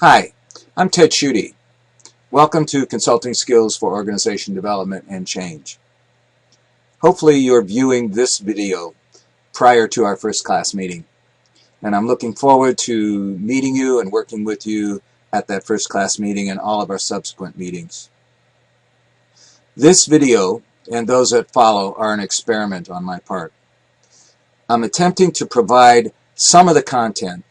Hi, I'm Ted Schutte. Welcome to Consulting Skills for Organization Development and Change. Hopefully you're viewing this video prior to our first class meeting, and I'm looking forward to meeting you and working with you at that first class meeting and all of our subsequent meetings. This video and those that follow are an experiment on my part. I'm attempting to provide some of the content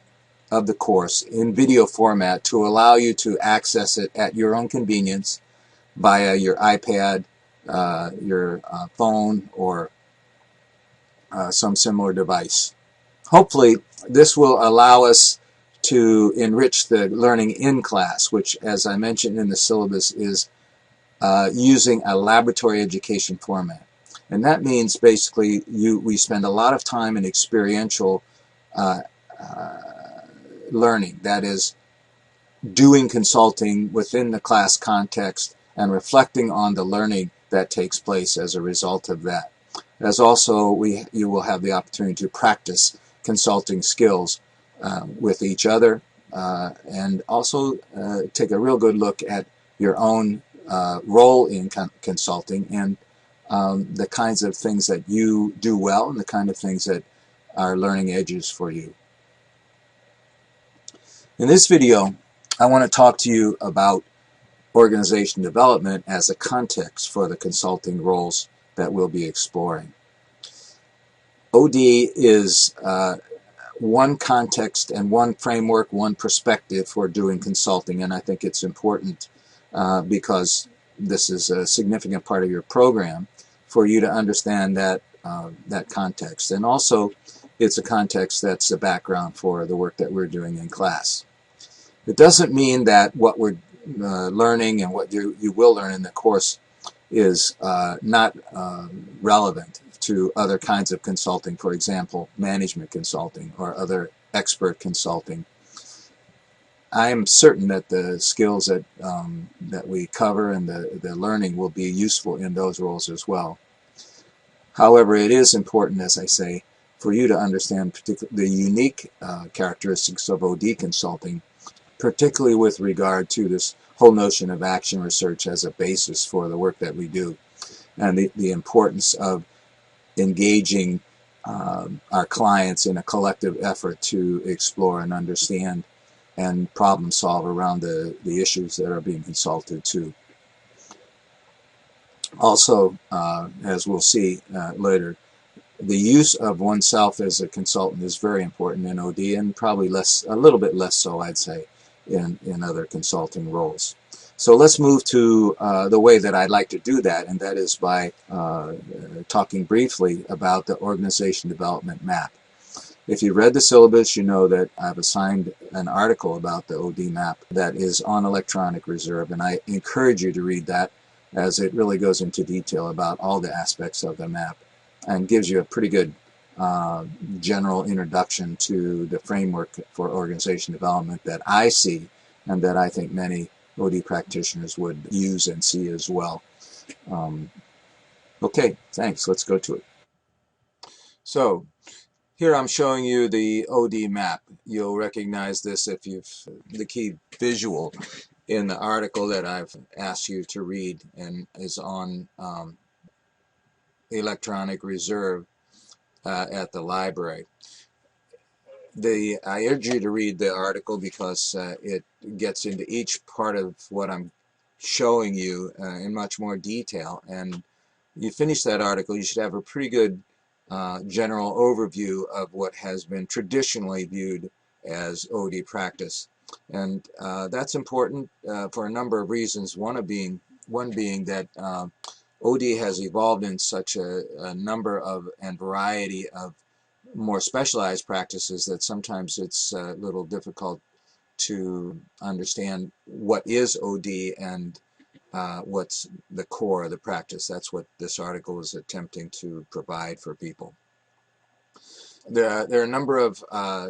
of the course in video format to allow you to access it at your own convenience via your iPad, your phone, or some similar device. Hopefully, this will allow us to enrich the learning in class, which, as I mentioned in the syllabus, is using a laboratory education format. And that means basically we spend a lot of time in experiential uh, learning. That is, doing consulting within the class context and reflecting on the learning that takes place as a result of that. As also, you will have the opportunity to practice consulting skills with each other and also take a real good look at your own role in consulting and the kinds of things that you do well and the kind of things that are learning edges for you. In this video, I want to talk to you about organization development as a context for the consulting roles that we'll be exploring. OD is one context and one framework, one perspective for doing consulting, and I think it's important because this is a significant part of your program for you to understand that context. And also, it's a context that's the background for the work that we're doing in class. It doesn't mean that what we're learning and what you will learn in the course is not relevant to other kinds of consulting, for example, management consulting or other expert consulting. I am certain that the skills that we cover and the learning will be useful in those roles as well. However, it is important, as I say, for you to understand the unique characteristics of OD consulting, particularly with regard to this whole notion of action research as a basis for the work that we do, and the importance of engaging our clients in a collective effort to explore and understand and problem solve around the issues that are being consulted to. Also, as we'll see later, the use of oneself as a consultant is very important in OD, and probably a little bit less so, I'd say, in other consulting roles. So let's move to the way that I'd like to do that, and that is by talking briefly about the organization development map. If you read the syllabus, you know that I've assigned an article about the OD map that is on electronic reserve, and I encourage you to read that, as it really goes into detail about all the aspects of the map and gives you a pretty good general introduction to the framework for organization development that I see and that I think many OD practitioners would use and see as well. Okay, thanks. Let's go to it. So here I'm showing you the OD map. You'll recognize this if the key visual in the article that I've asked you to read and is on electronic reserve at the library. I urge you to read the article because it gets into each part of what I'm showing you in much more detail. And you finish that article, you should have a pretty good general overview of what has been traditionally viewed as OD practice. And that's important for a number of reasons. One being that OD has evolved in such a number of and variety of more specialized practices that sometimes it's a little difficult to understand what is OD and what's the core of the practice. That's what this article is attempting to provide for people. There are a number of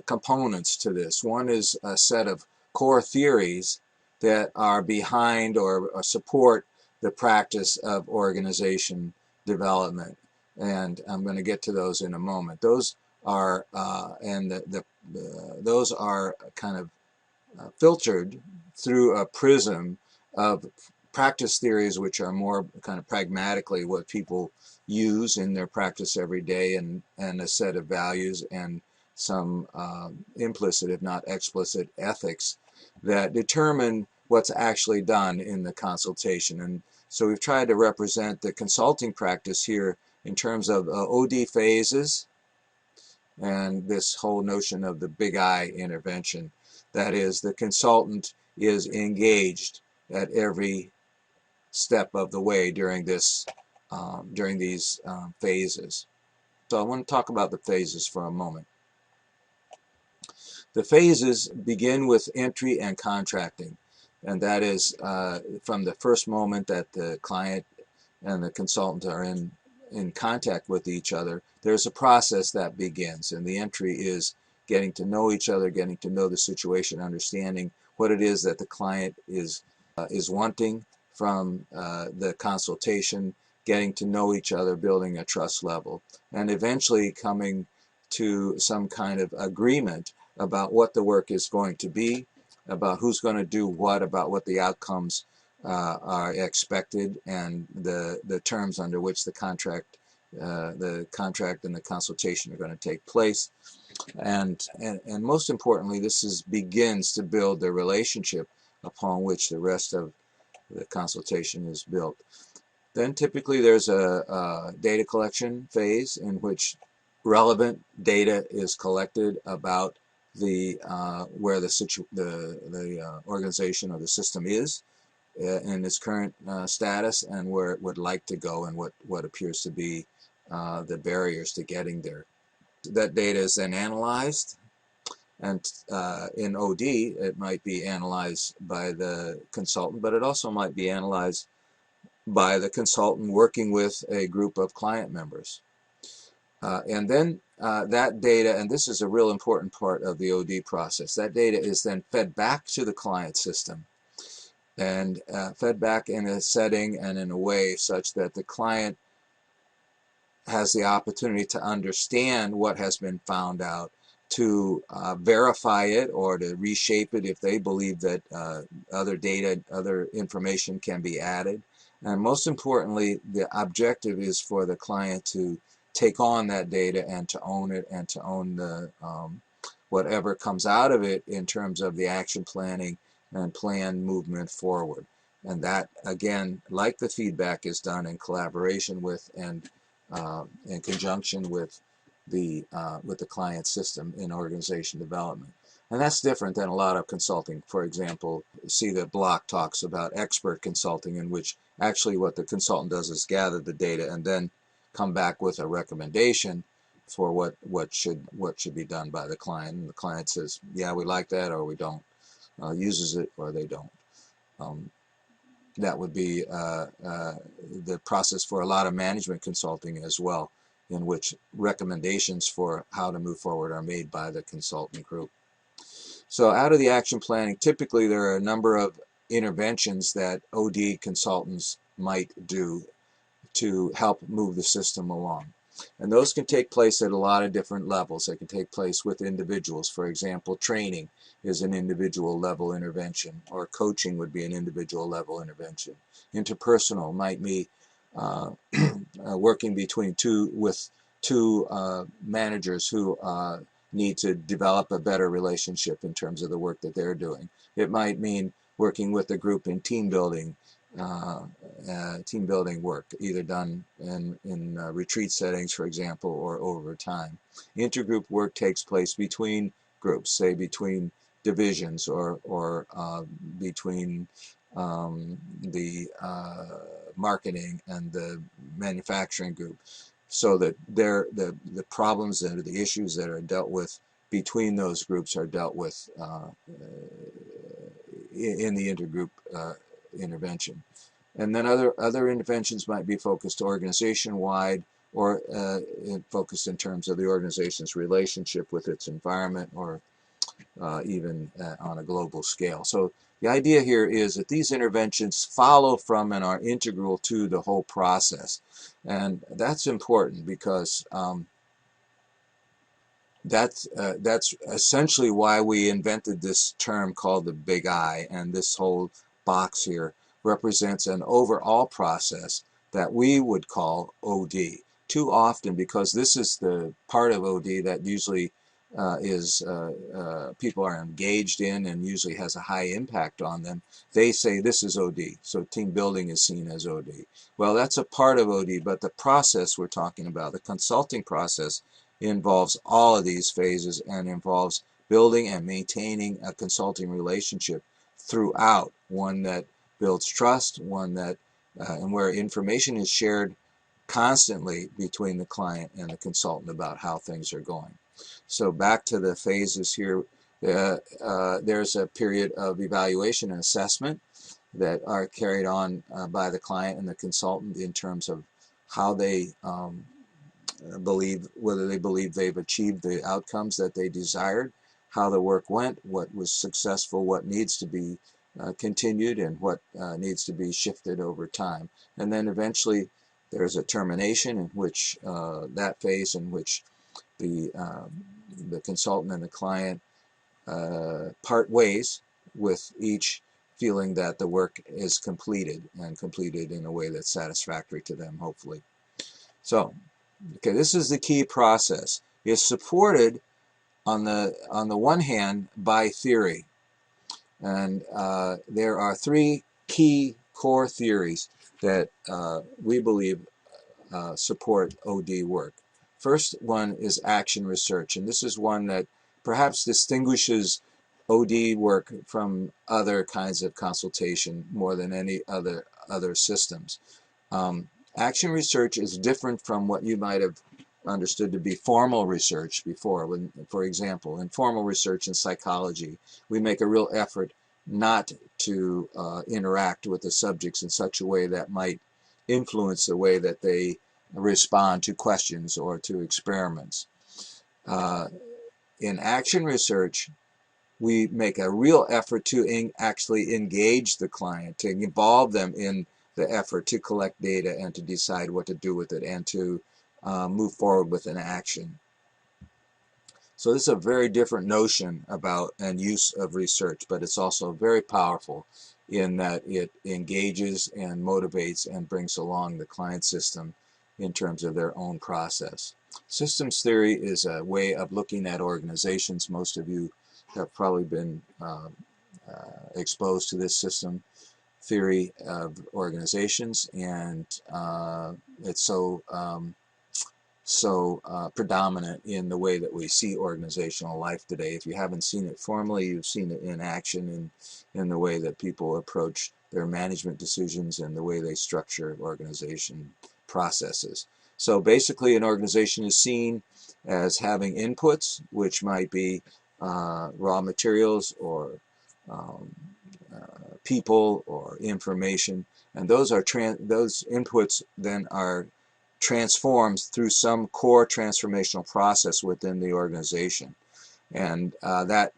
components to this. One is a set of core theories that are behind or support the practice of organization development, and I'm going to get to those in a moment. Those are those are kind of filtered through a prism of practice theories, which are more kind of pragmatically what people use in their practice every day, and a set of values and some implicit, if not explicit, ethics that determine what's actually done in the consultation. And so we've tried to represent the consulting practice here in terms of OD phases and this whole notion of the big I intervention. That is, the consultant is engaged at every step of the way during these phases. So I want to talk about the phases for a moment. The phases begin with entry and contracting, and that is from the first moment that the client and the consultant are in contact with each other. There's a process that begins, and the entry is getting to know each other, getting to know the situation, understanding what it is that the client is wanting from the consultation, getting to know each other, building a trust level, and eventually coming to some kind of agreement about what the work is going to be, about who's going to do what, about what the outcomes are expected, and the terms under which the contract and the consultation are going to take place. And most importantly, begins to build the relationship upon which the rest of the consultation is built. Then typically there's a data collection phase in which relevant data is collected about where the organization or the system is in its current status, and where it would like to go, and what appears to be the barriers to getting there. That data is then analyzed, and in OD it might be analyzed by the consultant, but it also might be analyzed by the consultant working with a group of client members. And then that data, and this is a real important part of the OD process, that data is then fed back to the client system, and fed back in a setting and in a way such that the client has the opportunity to understand what has been found out, to verify it or to reshape it if they believe that other data, other information can be added. And most importantly, the objective is for the client to take on that data and to own it, and to own the whatever comes out of it in terms of the action planning and plan movement forward. And that, again, like the feedback, is done in collaboration with and in conjunction with the client system in organization development. And that's different than a lot of consulting. For example, see that Block talks about expert consulting, in which actually what the consultant does is gather the data and then come back with a recommendation for what should be done by the client. And the client says, yeah, we like that, or we don't, uses it, or they don't. That would be the process for a lot of management consulting as well, in which recommendations for how to move forward are made by the consultant group. So out of the action planning, typically there are a number of interventions that OD consultants might do to help move the system along. And those can take place at a lot of different levels. They can take place with individuals. For example, training is an individual level intervention, or coaching would be an individual level intervention. Interpersonal might be working with two managers who need to develop a better relationship in terms of the work that they're doing. It might mean working with a group in team building work, either done in retreat settings, for example, or over time. Intergroup work takes place between groups, say between divisions, or between the marketing and the manufacturing group, so that the problems and the issues that are dealt with between those groups are dealt with in the intergroup intervention. And then other interventions might be focused organization-wide, or focused in terms of the organization's relationship with its environment, or even on a global scale. So the idea here is that these interventions follow from and are integral to the whole process. And that's important because that's essentially why we invented this term called the big I, and this whole box here represents an overall process that we would call OD. Too often, because this is the part of OD that usually people are engaged in and usually has a high impact on them, they say this is OD. So team building is seen as OD. Well, that's a part of OD, but the process we're talking about, the consulting process, involves all of these phases and involves building and maintaining a consulting relationship throughout, one that builds trust, one that and where information is shared constantly between the client and the consultant about how things are going. So back to the phases here, there's a period of evaluation and assessment that are carried on by the client and the consultant in terms of how they whether they believe they've achieved the outcomes that they desired, how the work went, what was successful, what needs to be continued, and what needs to be shifted over time. And then eventually there's a termination in which that phase in which the consultant and the client part ways, with each feeling that the work is completed and completed in a way that's satisfactory to them, hopefully. So, okay, this is the key process. It's supported on the one hand by theory, and there are three key core theories that we believe support OD work. First one is action research, and this is one that perhaps distinguishes OD work from other kinds of consultation more than any other systems. Action research is different from what you might have understood to be formal research before. When, for example, in formal research in psychology, we make a real effort not to interact with the subjects in such a way that might influence the way that they respond to questions or to experiments. In action research, we make a real effort to actually engage the client, to involve them in the effort to collect data and to decide what to do with it and to move forward with an action. So this is a very different notion about and use of research, but it's also very powerful in that it engages and motivates and brings along the client system in terms of their own process. Systems theory is a way of looking at organizations. Most of you have probably been exposed to this system theory of organizations, and it's so predominant in the way that we see organizational life today. If you haven't seen it formally, you've seen it in action in the way that people approach their management decisions and the way they structure organization processes. So basically, an organization is seen as having inputs, which might be raw materials or people or information, and those inputs then are transformed through some core transformational process within the organization, and that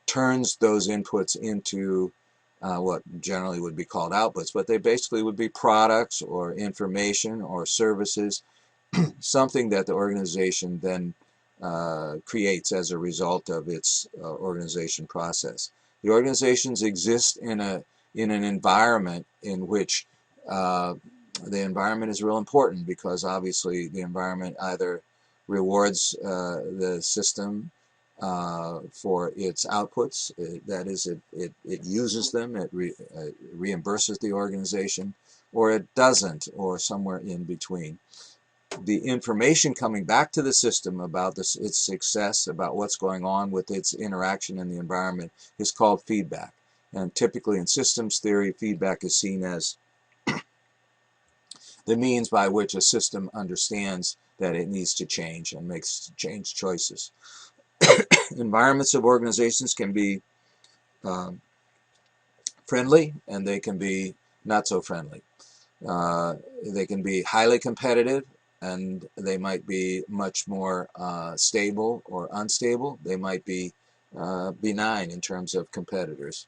turns those inputs into what generally would be called outputs, but they basically would be products or information or services, something that the organization then creates as a result of its organization process. The organizations exist in an environment in which the environment is real important, because obviously the environment either rewards the system for its outputs, that is, it uses them, it reimburses the organization, or it doesn't, or somewhere in between. The information coming back to the system about its success, about what's going on with its interaction in the environment, is called feedback. And typically in systems theory, feedback is seen as the means by which a system understands that it needs to change and makes change choices. Environments of organizations can be friendly, and they can be not so friendly. They can be highly competitive, and they might be much more stable or unstable. They might be benign in terms of competitors,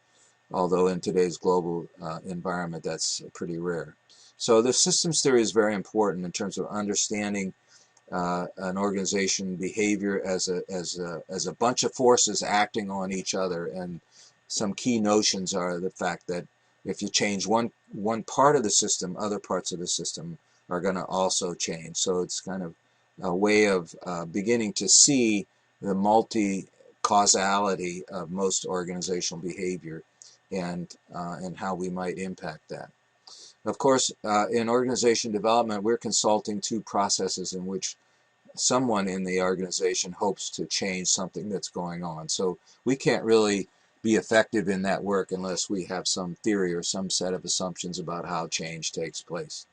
although in today's global environment that's pretty rare. So the systems theory is very important in terms of understanding an organization behavior as a bunch of forces acting on each other. And some key notions are the fact that if you change one part of the system, other parts of the system are going to also change. So it's kind of a way of beginning to see the multi-causality of most organizational behavior and how we might impact that. Of course, in organization development, we're consulting two processes in which someone in the organization hopes to change something that's going on. So we can't really be effective in that work unless we have some theory or some set of assumptions about how change takes place.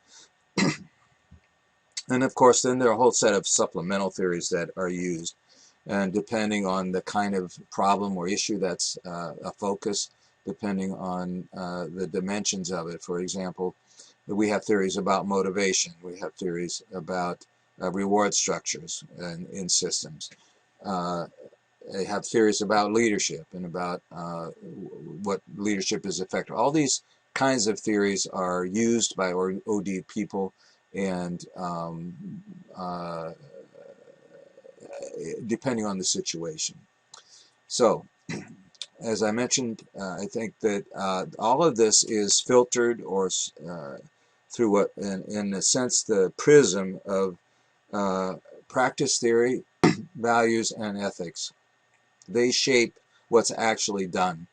And of course, then there are a whole set of supplemental theories that are used. And depending on the kind of problem or issue that's a focus, depending on the dimensions of it. For example, we have theories about motivation. We have theories about reward structures in systems. They have theories about leadership and about what leadership is effective. All these kinds of theories are used by OD people, and depending on the situation. So, as I mentioned, I think that all of this is filtered or through what, in a sense, the prism of practice theory, values, and ethics. They shape what's actually done,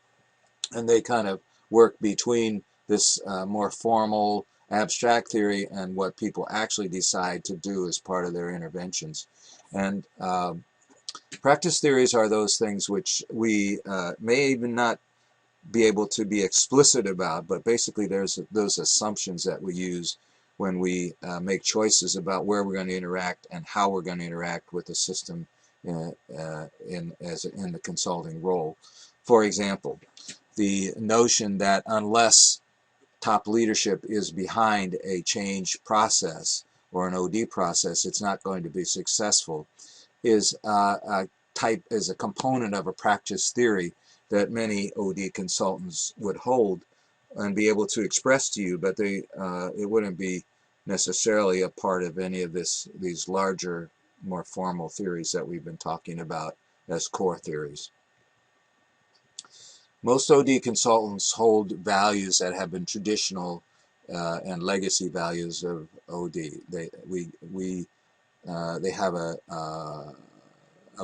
and they kind of work between this more formal, abstract theory and what people actually decide to do as part of their interventions. And practice theories are those things which we may even not be able to be explicit about, but basically there's those assumptions that we use when we make choices about where we're going to interact and how we're going to interact with the system in the consulting role. For example, the notion that unless top leadership is behind a change process or an OD process, it's not going to be successful, is a component of a practice theory that many OD consultants would hold and be able to express to you, but it wouldn't be necessarily a part of any of these larger, more formal theories that we've been talking about as core theories. Most OD consultants hold values that have been traditional and legacy values of OD. They have a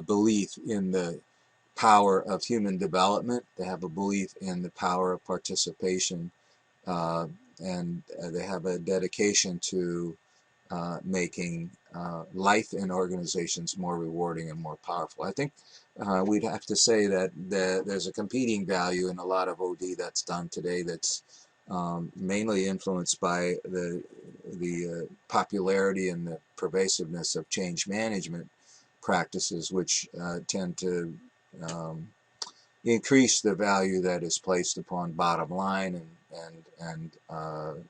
belief in the power of human development. They have a belief in the power of participation, and they have a dedication to making life in organizations more rewarding and more powerful. I think we'd have to say that there's a competing value in a lot of OD that's done today that's mainly influenced by the popularity and the pervasiveness of change management practices, which tend to increase the value that is placed upon bottom line and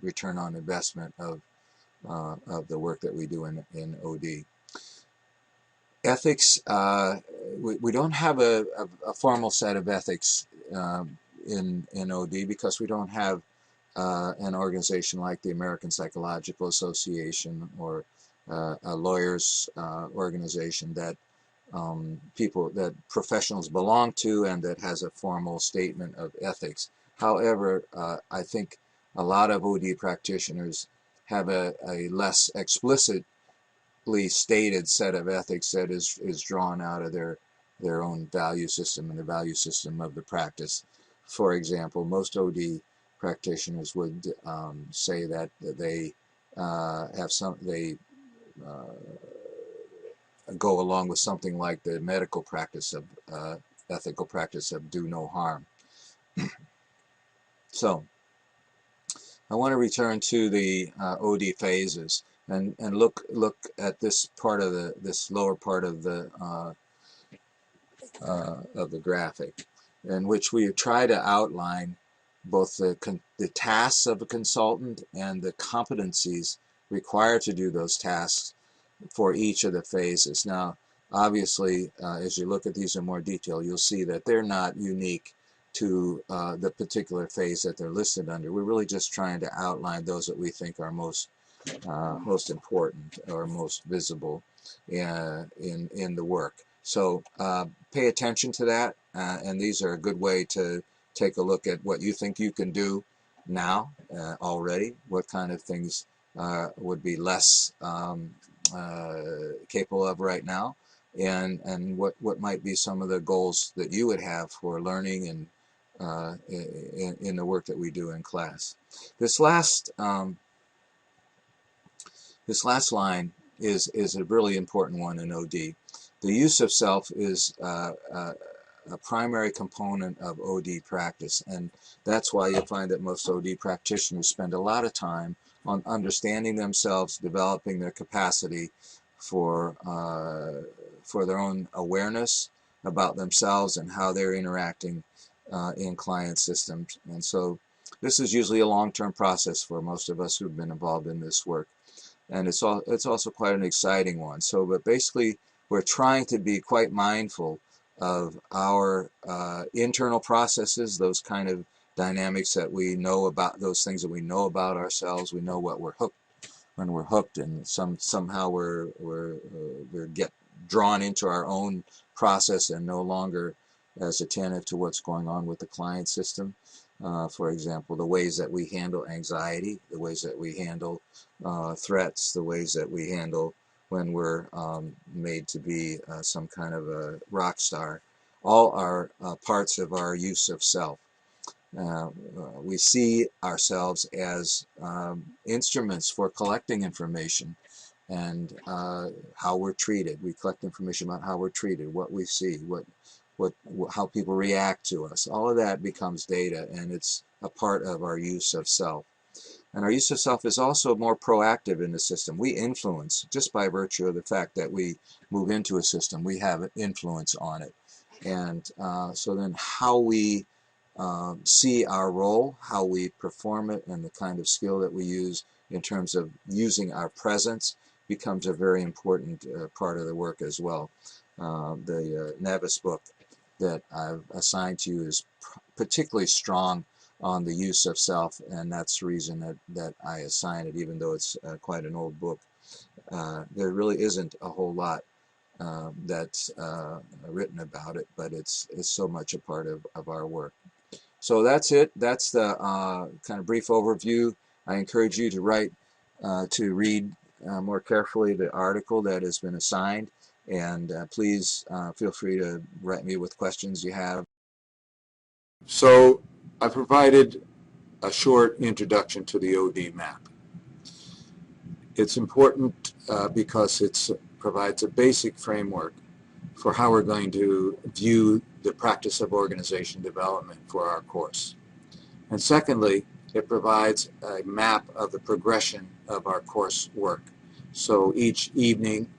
return on investment of the work that we do in OD. Ethics, we don't have a formal set of ethics in OD because we don't have an organization like the American Psychological Association or a lawyers organization that professionals belong to and that has a formal statement of ethics. However, I think a lot of OD practitioners have a less explicitly stated set of ethics that is drawn out of their own value system and the value system of the practice. For example, most OD practitioners would say that they go along with something like the medical practice of ethical practice of do no harm. So I want to return to the OD phases and look at this part of this lower part of the graphic, in which we try to outline both the tasks of a consultant and the competencies required to do those tasks for each of the phases. Now, obviously, as you look at these in more detail, you'll see that they're not unique to the particular phase that they're listed under. We're really just trying to outline those that we think are most most important or most visible in the work. So pay attention to that, and these are a good way to take a look at what you think you can do now already, what kind of things would be less capable of right now, and what might be some of the goals that you would have for learning and in the work that we do in class. This last line is a really important one in OD. The use of self is a primary component of OD practice, and that's why you'll find that most OD practitioners spend a lot of time on understanding themselves, developing their capacity for their own awareness about themselves and how they're interacting in client systems. And so this is usually a long-term process for most of us who've been involved in this work. And it's also quite an exciting one. So, but basically, we're trying to be quite mindful of our internal processes, those kind of dynamics that we know about, those things that we know about ourselves. We know what we're hooked when we're hooked, and somehow we get drawn into our own process and no longer as attentive to what's going on with the client system. For example, the ways that we handle anxiety, the ways that we handle threats, the ways that we handle when we're made to be some kind of a rock star, all are parts of our use of self. We see ourselves as instruments for collecting information and how we're treated. We collect information about how we're treated, what we see, how people react to us. All of that becomes data, and it's a part of our use of self. And our use of self is also more proactive in the system. We influence, just by virtue of the fact that we move into a system, we have influence on it. And so then how we see our role, how we perform it, and the kind of skill that we use in terms of using our presence becomes a very important part of the work as well. The Nevis book that I've assigned to you is particularly strong on the use of self, and that's the reason that I assign it, even though it's quite an old book. There really isn't a whole lot that's written about it, but it's so much a part of our work. So that's it. That's the kind of brief overview. I encourage you to read more carefully the article that has been assigned, and please feel free to write me with questions you have. So I provided a short introduction to the OD map. It's important because it provides a basic framework for how we're going to view the practice of organization development for our course. And secondly, it provides a map of the progression of our course work. So each evening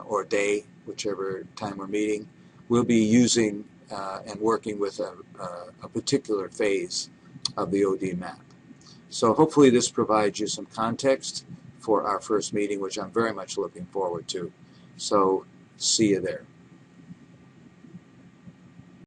or day, whichever time we're meeting, we'll be using and working with a particular phase of the OD map. So hopefully this provides you some context for our first meeting, which I'm very much looking forward to. So see you there.